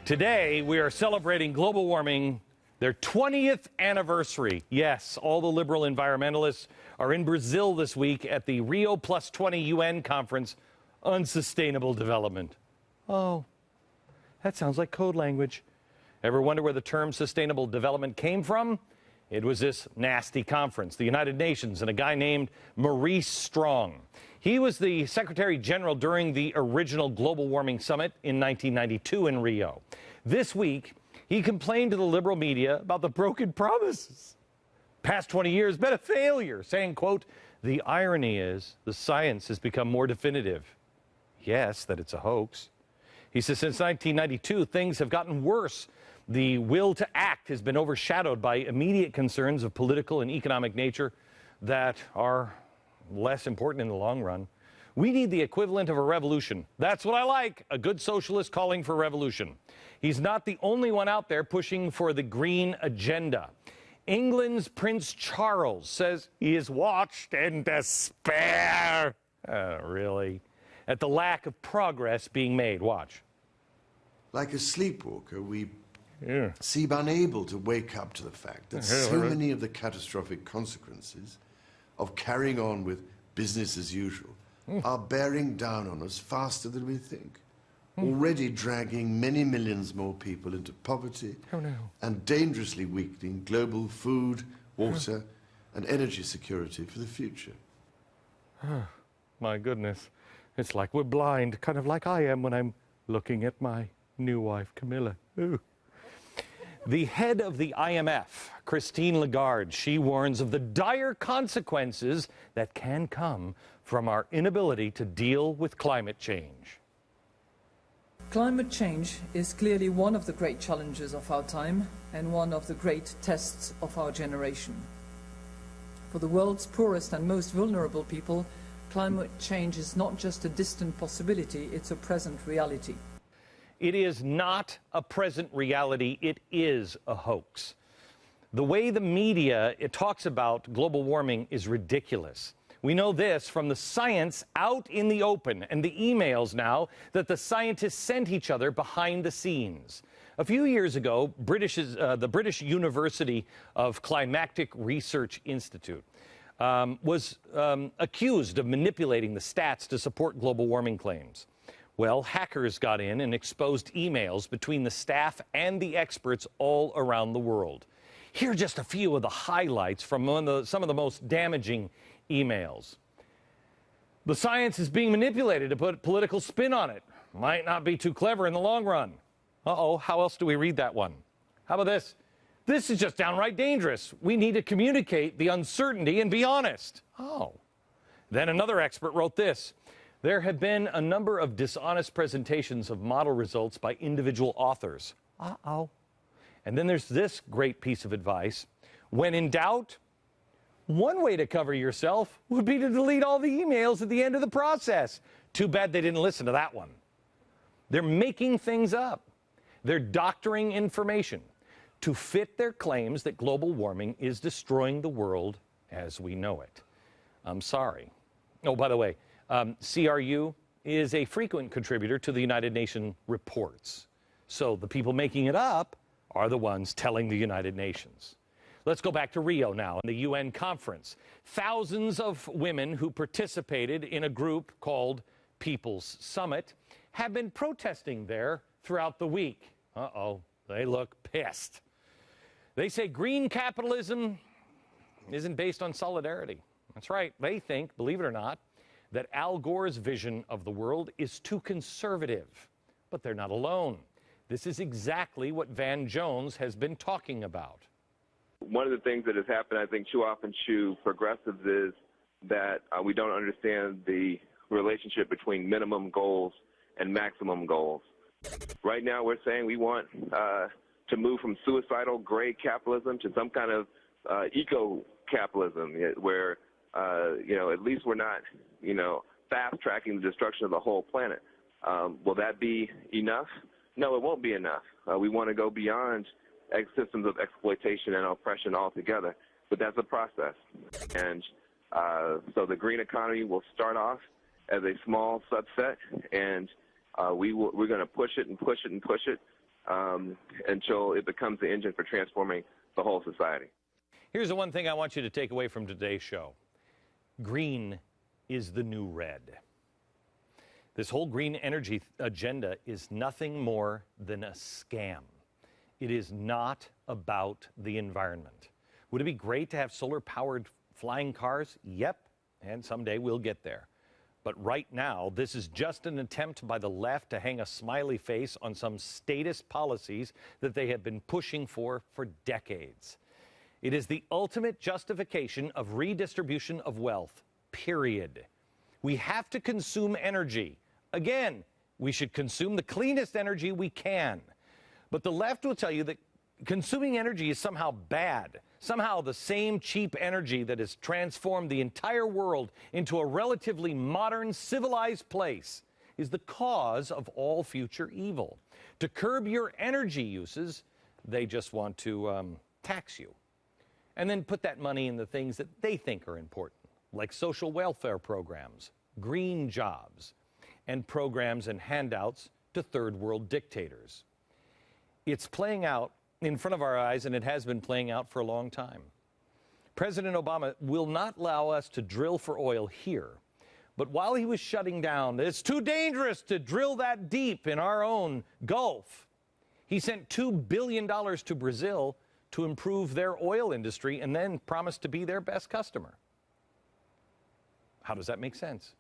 Today, we are celebrating global warming, their 20th anniversary. Yes, all the liberal environmentalists are in Brazil this week at the Rio +20 UN conference on sustainable development. Oh, that sounds like code language. Ever wonder where the term sustainable development came from? It was this nasty conference, the United Nations, and a guy named Maurice Strong. He was the Secretary General during the original Global Warming Summit in 1992 in Rio. This week, he complained to the liberal media about the broken promises. Past 20 years been a failure, saying, quote, "The irony is the science has become more definitive. Yes, that it's a hoax." He says since 1992, things have gotten worse. The will to act has been overshadowed by immediate concerns of political and economic nature that are less important in the long run. We need the equivalent of a revolution. That's what I like, a good socialist calling for revolution. He's not the only one out there pushing for the green agenda. England's Prince Charles says he is watched in despair. Really? At the lack of progress being made. Watch. Like a sleepwalker, we seem unable to wake up to the fact that so many of the catastrophic consequences of carrying on with business as usual are bearing down on us faster than we think, already dragging many millions more people into poverty and dangerously weakening global food, water and energy security for the future. My goodness, it's like we're blind, kind of like I am when I'm looking at my new wife, Camilla. Ooh. The head of the IMF, Christine Lagarde, she warns of the dire consequences that can come from our inability to deal with climate change. Climate change is clearly one of the great challenges of our time and one of the great tests of our generation. For the world's poorest and most vulnerable people, climate change is not just a distant possibility, it's a present reality. It is not a present reality, it is a hoax. The way the media talks about global warming is ridiculous. We know this from the science out in the open and the emails now that the scientists sent each other behind the scenes. A few years ago, the British University of Climatic Research Institute was accused of manipulating the stats to support global warming claims. Well, hackers got in and exposed emails between the staff and the experts all around the world. Here are just a few of the highlights from some of the most damaging emails. The science is being manipulated to put political spin on it. Might not be too clever in the long run. Uh-oh, how else do we read that one? How about this? This is just downright dangerous. We need to communicate the uncertainty and be honest. Oh. Then another expert wrote this. There have been a number of dishonest presentations of model results by individual authors. Uh-oh. And then there's this great piece of advice. When in doubt, one way to cover yourself would be to delete all the emails at the end of the process. Too bad they didn't listen to that one. They're making things up. They're doctoring information to fit their claims that global warming is destroying the world as we know it. I'm sorry. Oh, by the way, CRU is a frequent contributor to the United Nations reports. So the people making it up are the ones telling the United Nations. Let's go back to Rio now in the UN conference. Thousands of women who participated in a group called People's Summit have been protesting there throughout the week. Uh-oh, they look pissed. They say green capitalism isn't based on solidarity. That's right. They think, believe it or not, that Al Gore's vision of the world is too conservative. But they're not alone. This is exactly what Van Jones has been talking about. One of the things that has happened, I think, too often to progressives is that we don't understand the relationship between minimum goals and maximum goals. Right now we're saying we want to move from suicidal gray capitalism to some kind of eco-capitalism where at least we're not, fast-tracking the destruction of the whole planet. Will that be enough? No, it won't be enough. We want to go beyond systems of exploitation and oppression altogether, but that's a process. And so the green economy will start off as a small subset, and we're going to push it and push it and push it until it becomes the engine for transforming the whole society. Here's the one thing I want you to take away from today's show. Green is the new red. This whole green energy agenda is nothing more than a scam. It is not about the environment. Would it be great to have solar-powered flying cars? Yep, and someday we'll get there. But right now, this is just an attempt by the left to hang a smiley face on some statist policies that they have been pushing for decades. It is the ultimate justification of redistribution of wealth, period. We have to consume energy. Again, we should consume the cleanest energy we can. But the left will tell you that consuming energy is somehow bad. Somehow the same cheap energy that has transformed the entire world into a relatively modern, civilized place is the cause of all future evil. To curb your energy uses, they just want to tax you. And then put that money in the things that they think are important, like social welfare programs, green jobs, and programs and handouts to third world dictators. It's playing out in front of our eyes, and it has been playing out for a long time. President Obama will not allow us to drill for oil here, but while he was shutting down, it's too dangerous to drill that deep in our own Gulf, he sent $2 billion to Brazil to improve their oil industry and then promised to be their best customer. How does that make sense?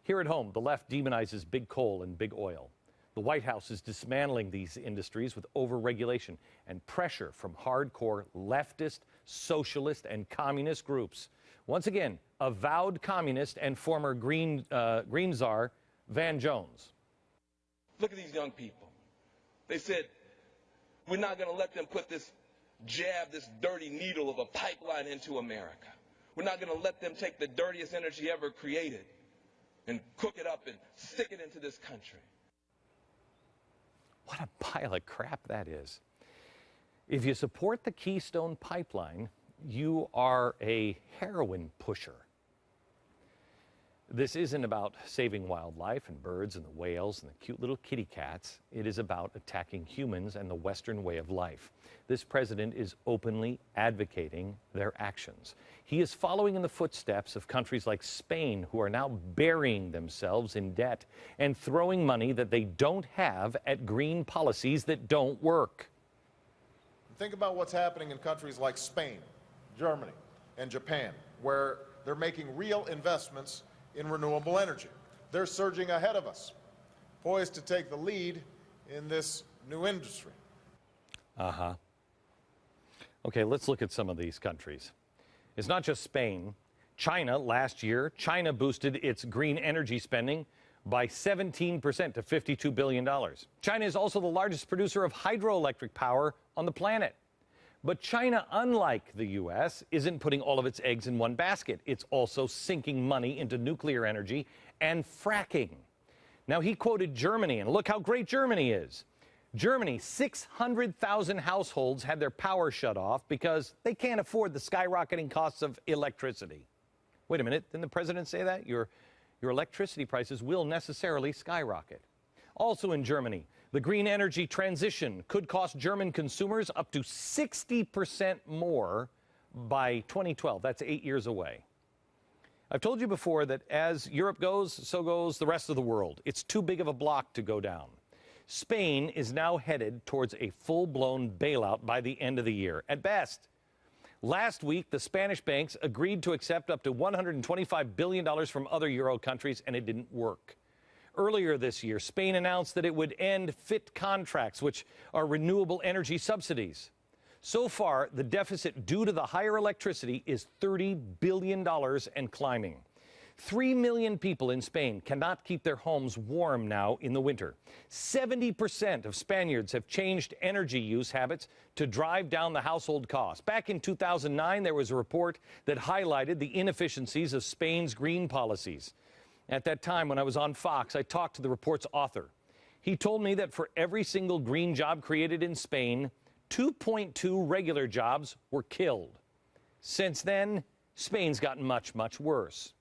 Here at home, the left demonizes big coal and big oil. The White House is dismantling these industries with overregulation and pressure from hardcore leftist, socialist, and communist groups. Once again, avowed communist and former Green czar Van Jones. Look at these young people. They said, we're not going to let them put this dirty needle of a pipeline into America. We're not going to let them take the dirtiest energy ever created and cook it up and stick it into this country. What a pile of crap that is. If you support the Keystone Pipeline, you are a heroin pusher. This isn't about saving wildlife and birds and the whales and the cute little kitty cats. It is about attacking humans and the Western way of life. This president is openly advocating their actions. He is following in the footsteps of countries like Spain, who are now burying themselves in debt and throwing money that they don't have at green policies that don't work. Think about what's happening in countries like Spain, Germany, and Japan, where they're making real investments in renewable energy. They're surging ahead of us, poised to take the lead in this new industry. Okay, let's look at some of these countries. It's not just Spain. China, last year, China boosted its green energy spending by 17% to $52 billion. China is also the largest producer of hydroelectric power on the planet. But China, unlike the U.S., isn't putting all of its eggs in one basket. It's also sinking money into nuclear energy and fracking. Now, he quoted Germany, and look how great Germany is. Germany, 600,000 households had their power shut off because they can't afford the skyrocketing costs of electricity. Wait a minute, didn't the president say that? Your electricity prices will necessarily skyrocket. Also in Germany, the green energy transition could cost German consumers up to 60% more by 2012. That's 8 years away. I've told you before that as Europe goes, so goes the rest of the world. It's too big of a block to go down. Spain is now headed towards a full-blown bailout by the end of the year, at best. Last week, the Spanish banks agreed to accept up to $125 billion from other Euro countries, and it didn't work. Earlier this year, Spain announced that it would end FIT contracts, which are renewable energy subsidies. So far, the deficit due to the higher electricity is $30 billion and climbing. 3 million people in Spain cannot keep their homes warm now in the winter. 70% of Spaniards have changed energy use habits to drive down the household costs. Back in 2009, there was a report that highlighted the inefficiencies of Spain's green policies. At that time, when I was on Fox, I talked to the report's author. He told me that for every single green job created in Spain, 2.2 regular jobs were killed. Since then, Spain's gotten much, much worse.